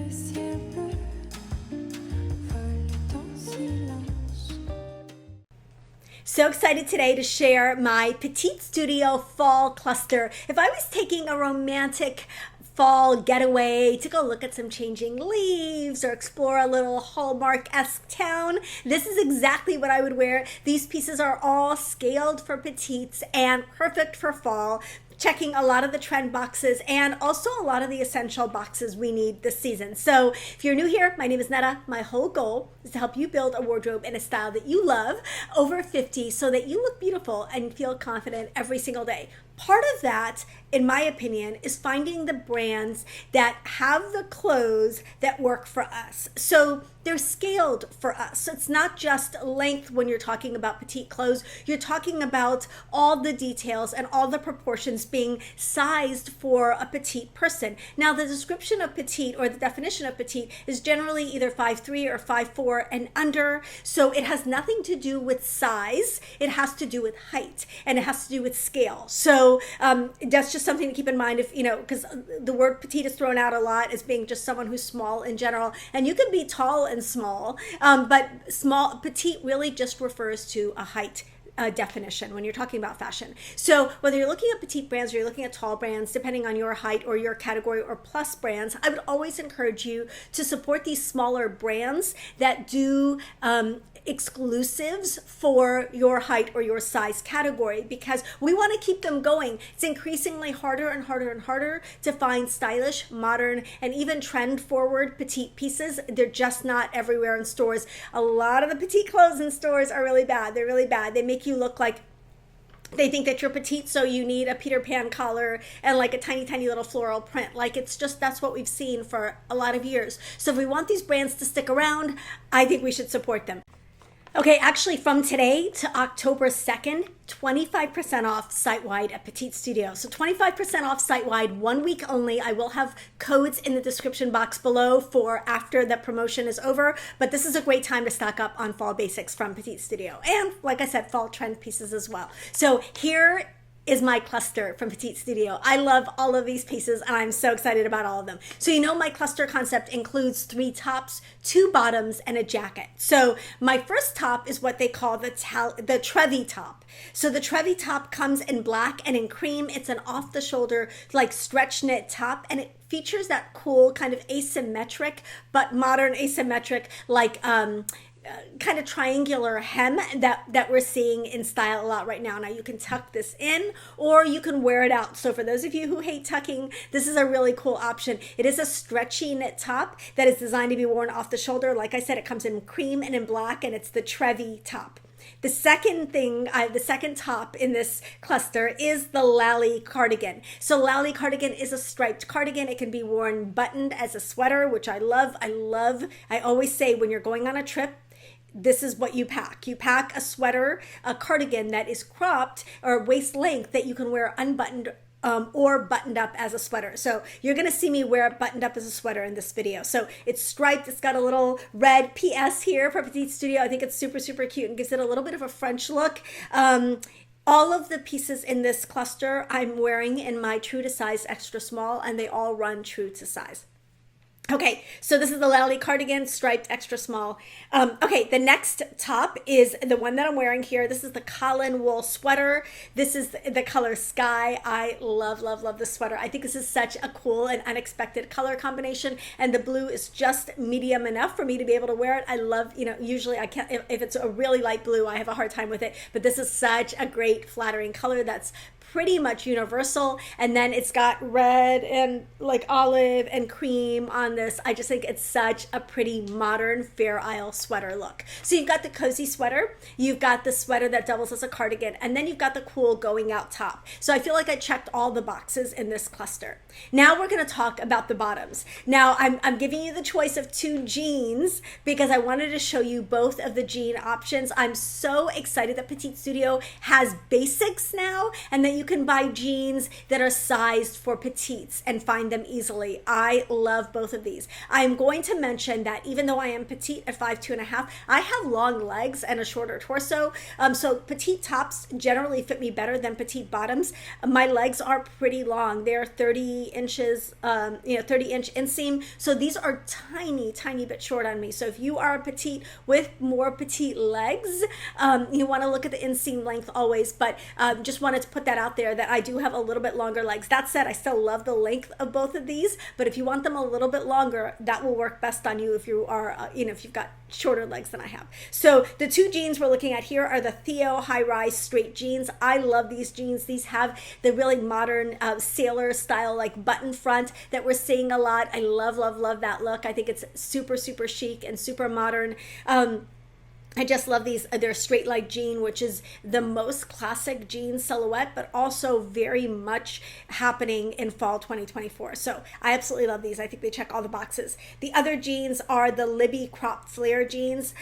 ciel bleu vole en silence. So excited today to share my Petite Studio fall cluster. If I was taking a romantic fall getaway to go look at some changing leaves or explore a little Hallmark-esque town, this is exactly what I would wear. These pieces are all scaled for petites and perfect for fall, checking a lot of the trend boxes and also a lot of the essential boxes we need this season. So if you're new here, my name is Netta. My whole goal is to help you build a wardrobe in a style that you love over 50 so that you look beautiful and feel confident every single day. Part of that, in my opinion, is finding the brands that have the clothes that work for us. So they're scaled for us. So it's not just length when you're talking about petite clothes. You're talking about all the details and all the proportions being sized for a petite person. Now, the description of petite or the definition of petite is generally either 5'3" or 5'4" and under. So it has nothing to do with size. It has to do with height and it has to do with scale. So that's just something to keep in mind if, because the word petite is thrown out a lot as being just someone who's small in general. And you can be tall and small, but petite really just refers to a height definition when you're talking about fashion. So whether you're looking at petite brands or you're looking at tall brands, depending on your height or your category or plus brands, I would always encourage you to support these smaller brands that do exclusives for your height or your size category, because we want to keep them going. It's increasingly harder and harder and harder to find stylish, modern, and even trend forward petite pieces. They're just not everywhere in stores. A lot of the petite clothes in stores are really bad. They're really bad. They make you look like they think that you're petite, so you need a Peter Pan collar and like a tiny, tiny little floral print. Like it's just, that's what we've seen for a lot of years. So if we want these brands to stick around, I think we should support them. Okay, actually from today to October 2nd, 25% off site-wide at Petite Studio. So 25% off site-wide, 1 week only. I will have codes in the description box below for after the promotion is over, but this is a great time to stock up on fall basics from Petite Studio. And like I said, fall trend pieces as well. So here is my cluster from Petite Studio. I love all of these pieces and I'm so excited about all of them. So my cluster concept includes 3 tops, 2 bottoms, and a jacket. So my first top is what they call the Trevi top. So the Trevi top comes in black and in cream. It's an off-the-shoulder like stretch knit top, and it features that cool kind of asymmetric but modern asymmetric like kind of triangular hem that we're seeing in style a lot right now. Now you can tuck this in or you can wear it out. So for those of you who hate tucking, this is a really cool option. It is a stretchy knit top that is designed to be worn off the shoulder. Like I said, it comes in cream and in black, and it's the Trevi top. The second top in this cluster is the Lally cardigan. So Lally cardigan is a striped cardigan. It can be worn buttoned as a sweater, which I love. I always say when you're going on a trip, this is what you pack. You pack a sweater, a cardigan that is cropped or waist length that you can wear unbuttoned or buttoned up as a sweater. So you're going to see me wear it buttoned up as a sweater in this video. So it's striped. It's got a little red PS here for Petite Studio. I think it's super, super cute and gives it a little bit of a French look. All of the pieces in this cluster I'm wearing in my true to size extra small, and they all run true to size. Okay, so this is the Lally cardigan, striped extra small. Okay, the next top is the one that I'm wearing here. This is the Colin wool sweater. This is the color Sky. I love, love, love this sweater. I think this is such a cool and unexpected color combination, and the blue is just medium enough for me to be able to wear it. I love, usually I can't, if it's a really light blue, I have a hard time with it, but this is such a great flattering color that's pretty much universal. And then it's got red and like olive and cream on this. I just think it's such a pretty modern Fair Isle sweater look. So you've got the cozy sweater, you've got the sweater that doubles as a cardigan, and then you've got the cool going out top. So I feel like I checked all the boxes in this cluster. Now we're going to talk about the bottoms. Now I'm giving you the choice of 2 jeans because I wanted to show you both of the jean options. I'm so excited that Petite Studio has basics now, and that you can buy jeans that are sized for petites and find them easily. I love both of these. I'm going to mention that even though I am petite at 5'2.5", I have long legs and a shorter torso. So petite tops generally fit me better than petite bottoms. My legs are pretty long. They're 30 inches, 30-inch inseam. So these are tiny, tiny bit short on me. So if you are a petite with more petite legs, you want to look at the inseam length always, but just wanted to put that out there that I do have a little bit longer legs. That said, I still love the length of both of these, but if you want them a little bit longer, that will work best on you if you are, if you've got shorter legs than I have. So the two jeans we're looking at here are the Theo high-rise straight jeans. I love these jeans. These have the really modern sailor style, like button front that we're seeing a lot. I love, love, love that look. I think it's super, super chic and super modern. I just love these. They're straight leg jean, which is the most classic jean silhouette, but also very much happening in fall 2024. So I absolutely love these. I think they check all the boxes. The other jeans are the Libby crop flare jeans.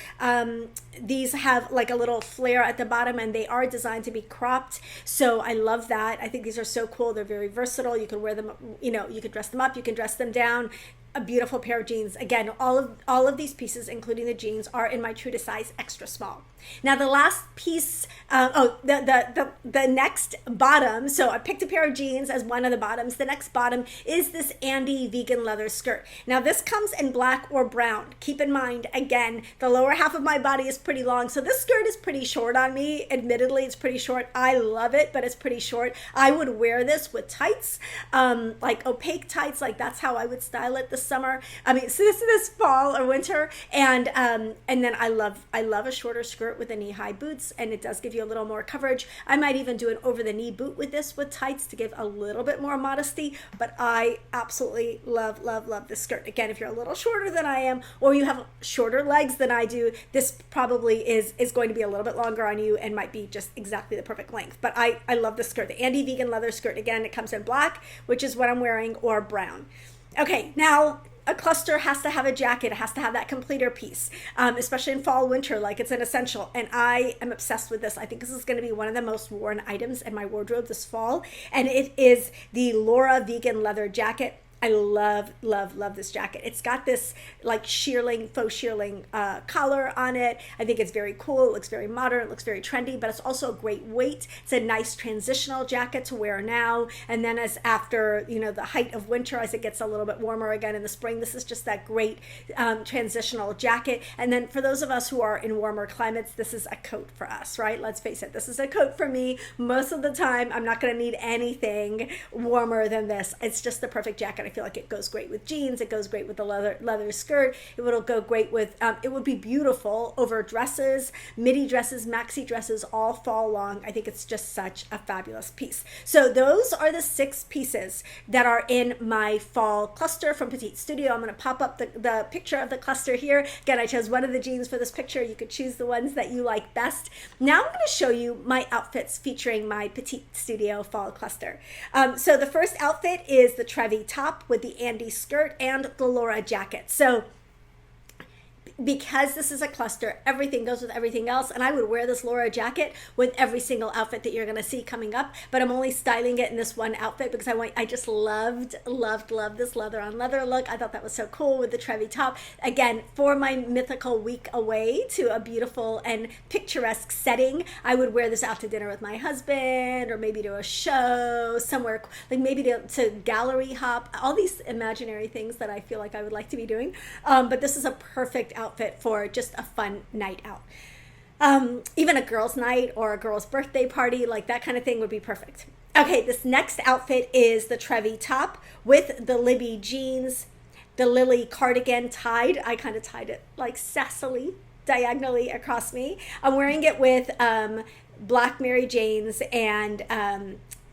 These have like a little flare at the bottom and they are designed to be cropped. So I love that. I think these are so cool. They're very versatile. You can wear them, you can dress them up, you can dress them down. A beautiful pair of jeans. Again, all of these pieces, including the jeans, are in my true to size extra small. Now the last piece, the next bottom. So I picked a pair of jeans as one of the bottoms. The next bottom is this Andy vegan leather skirt. Now this comes in black or brown. Keep in mind, again, the lower half of my body is pretty long, so this skirt is pretty short on me. Admittedly, it's pretty short. I love it, but it's pretty short. I would wear this with tights, like opaque tights. Like that's how I would style it this summer. I mean, so this fall or winter, and then I love a shorter skirt with the knee-high boots, and it does give you a little more coverage. I might even do an over-the-knee boot with this with tights to give a little bit more modesty, but I absolutely love, love, love this skirt. Again, if you're a little shorter than I am, or you have shorter legs than I do, this probably is going to be a little bit longer on you and might be just exactly the perfect length. But I love this skirt. The Andy vegan leather skirt, again, it comes in black, which is what I'm wearing, or brown. Okay, now a cluster has to have a jacket. It has to have that completer piece, especially in fall, winter, like it's an essential. And I am obsessed with this. I think this is going to be one of the most worn items in my wardrobe this fall. And it is the Laura vegan leather jacket. I love, love, love this jacket. It's got this like shearling, faux shearling collar on it. I think it's very cool. It looks very modern. It looks very trendy, but it's also a great weight. It's a nice transitional jacket to wear now. And then as after, the height of winter, as it gets a little bit warmer again in the spring, this is just that great transitional jacket. And then for those of us who are in warmer climates, this is a coat for us, right? Let's face it. This is a coat for me. Most of the time, I'm not going to need anything warmer than this. It's just the perfect jacket. I feel like it goes great with jeans. It goes great with the leather skirt. It will go great with, it would be beautiful over dresses, midi dresses, maxi dresses, all fall long. I think it's just such a fabulous piece. So those are the 6 pieces that are in my fall cluster from Petite Studio. I'm going to pop up the picture of the cluster here. Again, I chose one of the jeans for this picture. You could choose the ones that you like best. Now I'm going to show you my outfits featuring my Petite Studio fall cluster. So the first outfit is the Trevi top with the Andy skirt and the Laura jacket. So because this is a cluster, everything goes with everything else, and I would wear this Laura jacket with every single outfit that you're going to see coming up, but I'm only styling it in this one outfit because I just loved this leather on leather look. I thought that was so cool with the Trevi top. Again, for my mythical week away to a beautiful and picturesque setting, I would wear this out to dinner with my husband, or maybe to a show somewhere, like maybe to gallery hop, all these imaginary things that I feel like I would like to be doing. But this is a perfect outfit for just a fun night out. Even a girl's night or a girl's birthday party, like that kind of thing would be perfect. Okay, this next outfit is the Trevi top with the Libby jeans, the Lily cardigan tied. I kind of tied it like sassily, diagonally across me. I'm wearing it with black Mary Janes, and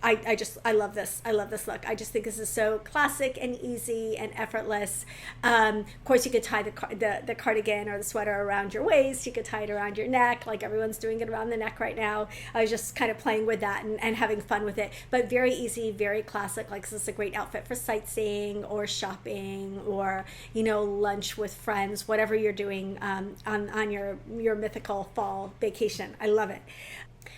I love this. I love this look. I just think this is so classic and easy and effortless. Of course, you could tie the cardigan or the sweater around your waist. You could tie it around your neck, like everyone's doing it around the neck right now. I was just kind of playing with that and having fun with it. But very easy, very classic. Like, this is a great outfit for sightseeing or shopping or, lunch with friends, whatever you're doing on your mythical fall vacation. I love it.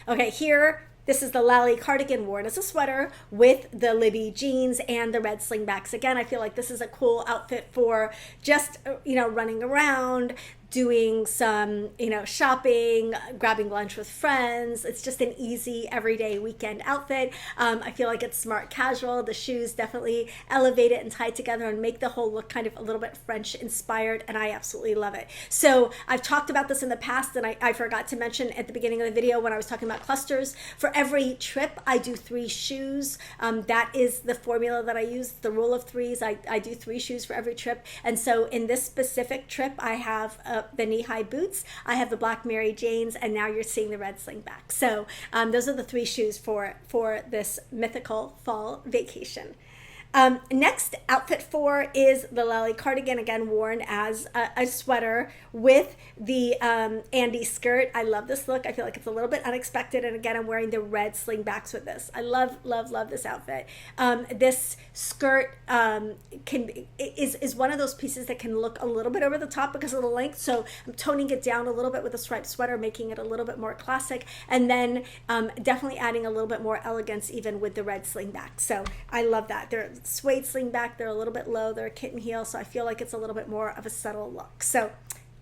Okay, here This is the Lally cardigan worn as a sweater with the Libby jeans and the red slingbacks. Again, I feel like this is a cool outfit for just, running around, doing some, shopping, grabbing lunch with friends. It's just an easy everyday weekend outfit. I feel like it's smart casual. The shoes definitely elevate it and tie it together and make the whole look kind of a little bit French inspired, and I absolutely love it. So I've talked about this in the past, and I forgot to mention at the beginning of the video when I was talking about clusters. For every trip, I do 3 shoes. That is the formula that I use, the rule of 3s. I do 3 shoes for every trip. And so in this specific trip, I have the knee-high boots, I have the black Mary Janes, and now you're seeing the red slingback. So those are the 3 shoes for this mythical fall vacation. Next, outfit 4 is the Lally cardigan, again worn as a sweater with the Andy skirt. I love this look. I feel like it's a little bit unexpected, and again, I'm wearing the red slingbacks with this. I love, love, love this outfit. This skirt is one of those pieces that can look a little bit over the top because of the length, so I'm toning it down a little bit with a striped sweater, making it a little bit more classic, and then definitely adding a little bit more elegance even with the red slingback. So I love that. They're suede slingback, they're a little bit low, they're a kitten heel, so I feel like it's a little bit more of a subtle look. So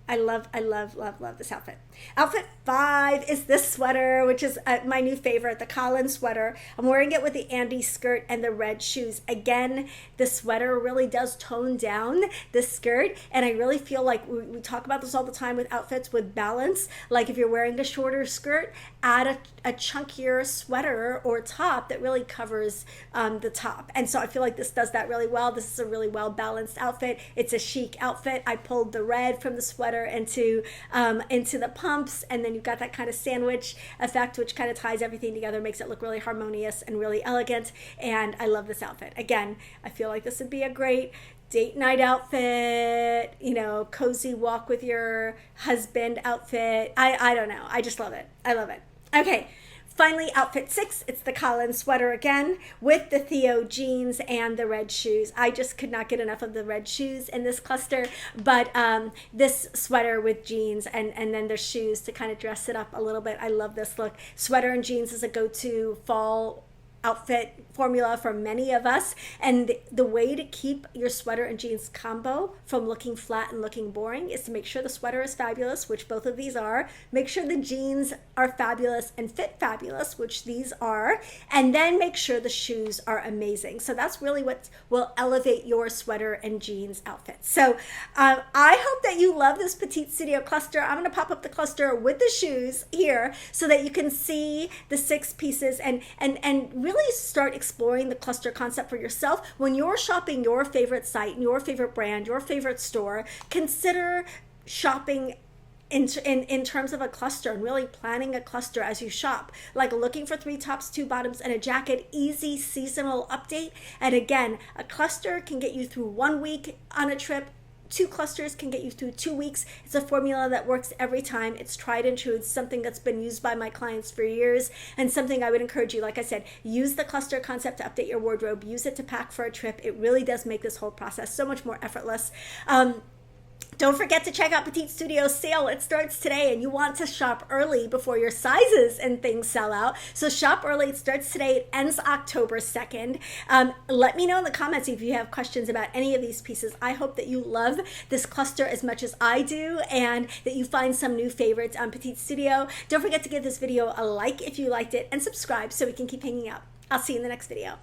I love, love, love this outfit. Outfit 5 is this sweater, which is my new favorite, the Colin sweater. I'm wearing it with the Andy skirt and the red shoes. Again, the sweater really does tone down the skirt, and I really feel like we talk about this all the time with outfits with balance. Like if you're wearing a shorter skirt, add a chunkier sweater or top that really covers the top. And so I feel like this does that really well. This is a really well balanced outfit. It's a chic outfit. I pulled the red from the sweater into the pumps, and then you've got that kind of sandwich effect, which kind of ties everything together, makes it look really harmonious and really elegant. And I love this outfit. Again, I feel like this would be a great date night outfit, cozy walk with your husband outfit. I don't know. I just love it. I love it. Okay. Finally, outfit 6, it's the Colin sweater again with the Theo jeans and the red shoes. I just could not get enough of the red shoes in this cluster, but this sweater with jeans and then the shoes to kind of dress it up a little bit. I love this look. Sweater and jeans is a go-to fall outfit formula for many of us, and the way to keep your sweater and jeans combo from looking flat and looking boring is to make sure the sweater is fabulous, which both of these are, make sure the jeans are fabulous and fit fabulous, which these are, and then make sure the shoes are amazing. So that's really what will elevate your sweater and jeans outfit. So I hope that you love this Petite Studio cluster. I'm going to pop up the cluster with the shoes here so that you can see the 6 pieces and really start exploring the cluster concept for yourself. When you're shopping your favorite site, your favorite brand, your favorite store, consider shopping in terms of a cluster and really planning a cluster as you shop, like looking for 3 tops, 2 bottoms, and a jacket, easy seasonal update. And again, a cluster can get you through 1 week on a trip. 2 clusters can get you through 2 weeks. It's a formula that works every time. It's tried and true. It's something that's been used by my clients for years, and something I would encourage you, like I said, use the cluster concept to update your wardrobe. Use it to pack for a trip. It really does make this whole process so much more effortless. Don't forget to check out Petite Studio's sale. It starts today, and you want to shop early before your sizes and things sell out. So shop early. It starts today. It ends October 2nd. Let me know in the comments if you have questions about any of these pieces. I hope that you love this cluster as much as I do, and that you find some new favorites on Petite Studio. Don't forget to give this video a like if you liked it, and subscribe so we can keep hanging out. I'll see you in the next video.